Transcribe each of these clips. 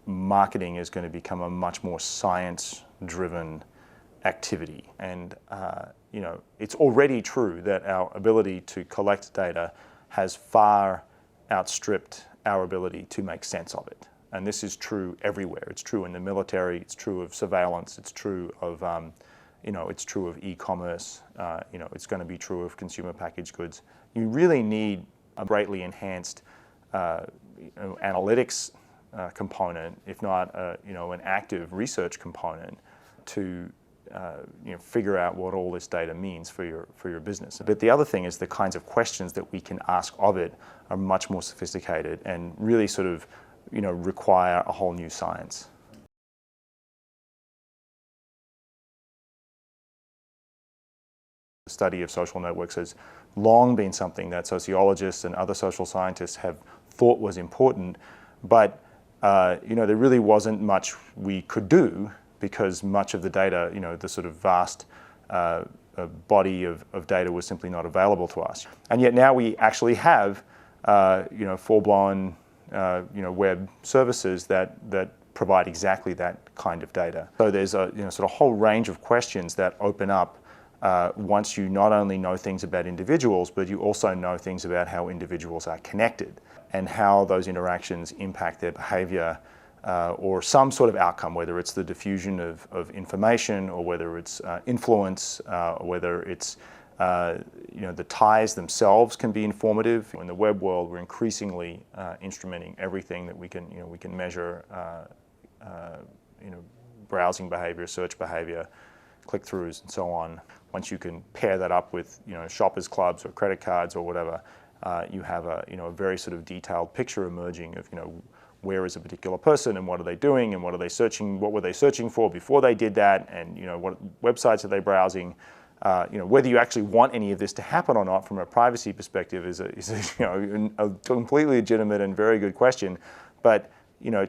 marketing is going to become a much more science-driven activity. And it's already true that our ability to collect data has far outstripped our ability to make sense of it. And this is true everywhere. It's true in the military, it's true of surveillance, it's true of it's true of e-commerce, it's going to be true of consumer packaged goods. You really need a greatly enhanced analytics component, if not an active research component, to figure out what all this data means for your business. But the other thing is the kinds of questions that we can ask of it are much more sophisticated and really sort of require a whole new science. The study of social networks has long been something that sociologists and other social scientists have thought was important, but there really wasn't much we could do because much of the data, the sort of vast body of data was simply not available to us. And yet now we actually have, full-blown, web services that provide exactly that kind of data. So there's a sort of whole range of questions that open up once you not only know things about individuals, but you also know things about how individuals are connected and how those interactions impact their behavior or some sort of outcome, whether it's the diffusion of information or whether it's influence or whether it's the ties themselves can be informative. In the web world, we're increasingly instrumenting everything that we can measure, browsing behavior, search behavior, click-throughs, and so on. Once you can pair that up with shoppers clubs or credit cards or whatever, you have a very sort of detailed picture emerging of where is a particular person and what are they doing and what are they searching, what were they searching for before they did that, and what websites are they browsing. Whether you actually want any of this to happen or not from a privacy perspective is a completely legitimate and very good question, but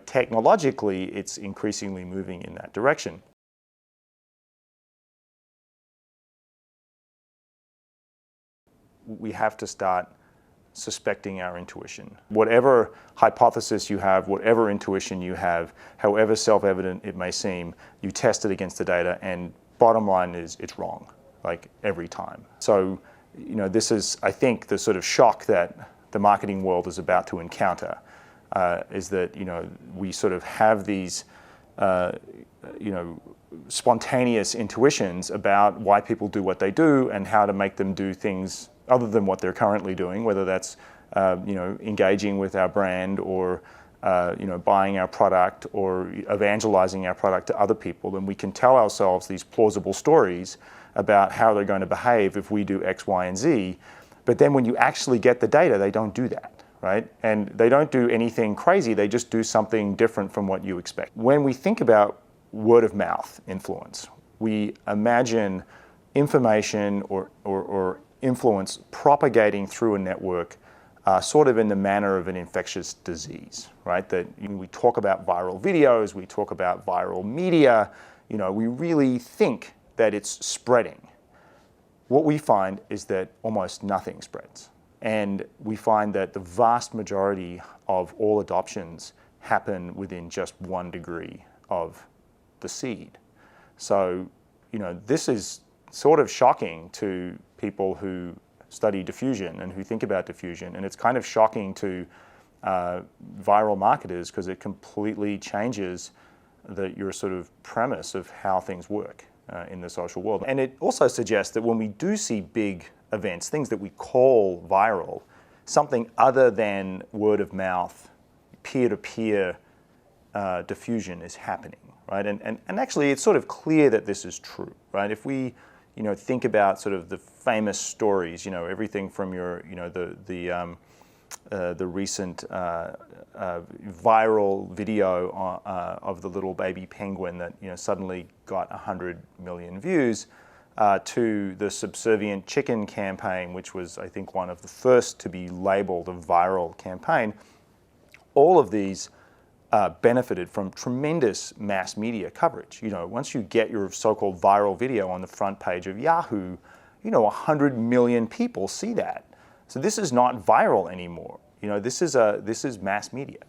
technologically it's increasingly moving in that direction. We have to start suspecting our intuition. Whatever hypothesis you have, whatever intuition you have, however self-evident it may seem, you test it against the data, and bottom line is it's wrong, like every time. So, this is, I think, the sort of shock that the marketing world is about to encounter, is that, we sort of have these, spontaneous intuitions about why people do what they do and how to make them do things other than what they're currently doing, whether that's engaging with our brand or buying our product or evangelizing our product to other people. And we can tell ourselves these plausible stories about how they're going to behave if we do X, Y, and Z. But then when you actually get the data, they don't do that, right? And they don't do anything crazy. They just do something different from what you expect. When we think about word of mouth influence, we imagine information or influence propagating through a network sort of in the manner of an infectious disease, right? That we talk about viral videos, we talk about viral media, we really think that it's spreading. What we find is that almost nothing spreads. And we find that the vast majority of all adoptions happen within just 1 degree of the seed. So, this is sort of shocking to people who study diffusion and who think about diffusion, and it's kind of shocking to viral marketers because it completely changes your sort of premise of how things work in the social world. And it also suggests that when we do see big events, things that we call viral, something other than word of mouth, peer-to-peer diffusion is happening, right? And actually it's sort of clear that this is true, right? If we think about sort of the famous stories, everything from the recent viral video of the little baby penguin that suddenly got 100 million views, to the subservient chicken campaign, which was, I think, one of the first to be labeled a viral campaign. All of these benefited from tremendous mass media coverage. Once you get your so-called viral video on the front page of Yahoo, 100 million people see that. So this is not viral anymore. This is mass media.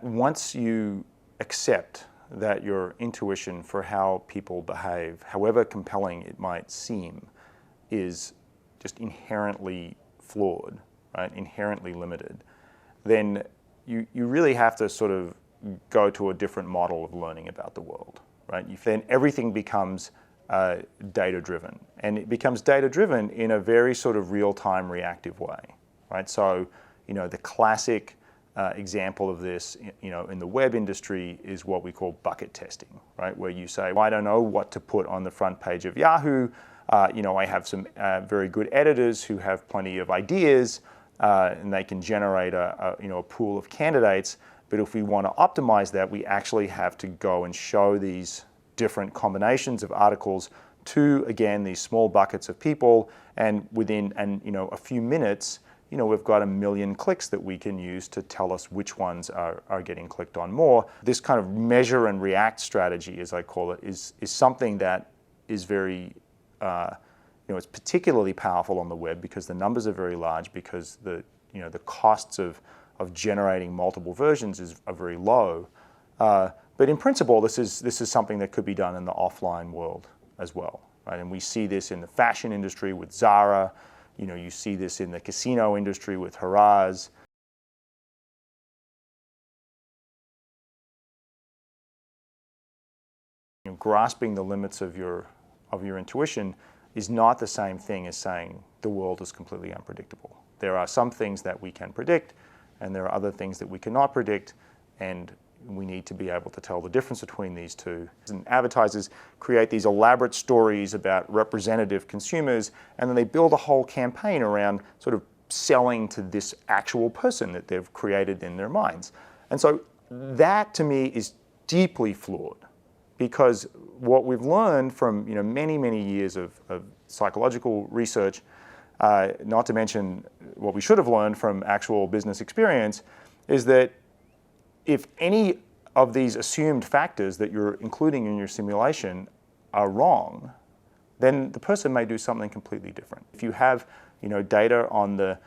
Once you accept that your intuition for how people behave, however compelling it might seem, is just inherently flawed, right? Inherently limited, then you really have to sort of go to a different model of learning about the world, right? Then everything becomes data-driven, and it becomes data-driven in a very sort of real-time reactive way, right? So, the classic example of this, in the web industry is what we call bucket testing, right? Where you say, well, I don't know what to put on the front page of Yahoo. I have some very good editors who have plenty of ideas, and they can generate a pool of candidates. But if we want to optimize that, we actually have to go and show these different combinations of articles to, again, these small buckets of people, and within a few minutes, we've got 1 million clicks that we can use to tell us which ones are getting clicked on more. This kind of measure and react strategy, as I call it, is something that is very, it's particularly powerful on the web because the numbers are very large, because the costs of generating multiple versions are very low. But in principle, this is something that could be done in the offline world as well, right? And we see this in the fashion industry with Zara. You see this in the casino industry with Harrah's. Grasping the limits of your intuition is not the same thing as saying the world is completely unpredictable. There are some things that we can predict, and there are other things that we cannot predict, and we need to be able to tell the difference between these two. And advertisers create these elaborate stories about representative consumers, and then they build a whole campaign around sort of selling to this actual person that they've created in their minds. And so that, to me, is deeply flawed, because what we've learned from many, many years of psychological research, not to mention what we should have learned from actual business experience, is that if any of these assumed factors that you're including in your simulation are wrong, then the person may do something completely different. If you have data on the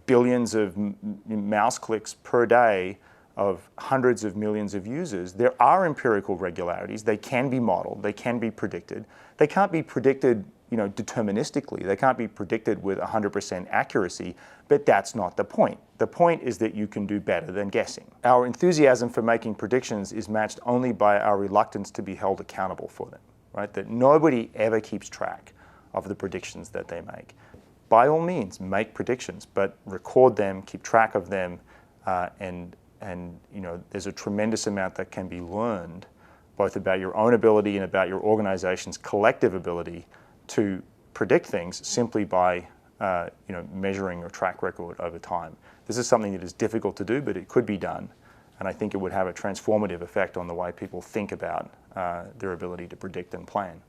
billions of mouse clicks per day of hundreds of millions of users, there are empirical regularities. They can be modeled. They can be predicted. They can't be predicted deterministically. They can't be predicted with 100% accuracy, but that's not the point. The point is that you can do better than guessing. Our enthusiasm for making predictions is matched only by our reluctance to be held accountable for them, right? That nobody ever keeps track of the predictions that they make. By all means, make predictions, but record them, keep track of them, and there's a tremendous amount that can be learned, both about your own ability and about your organization's collective ability to predict things simply by measuring your track record over time. This is something that is difficult to do, but it could be done, and I think it would have a transformative effect on the way people think about their ability to predict and plan.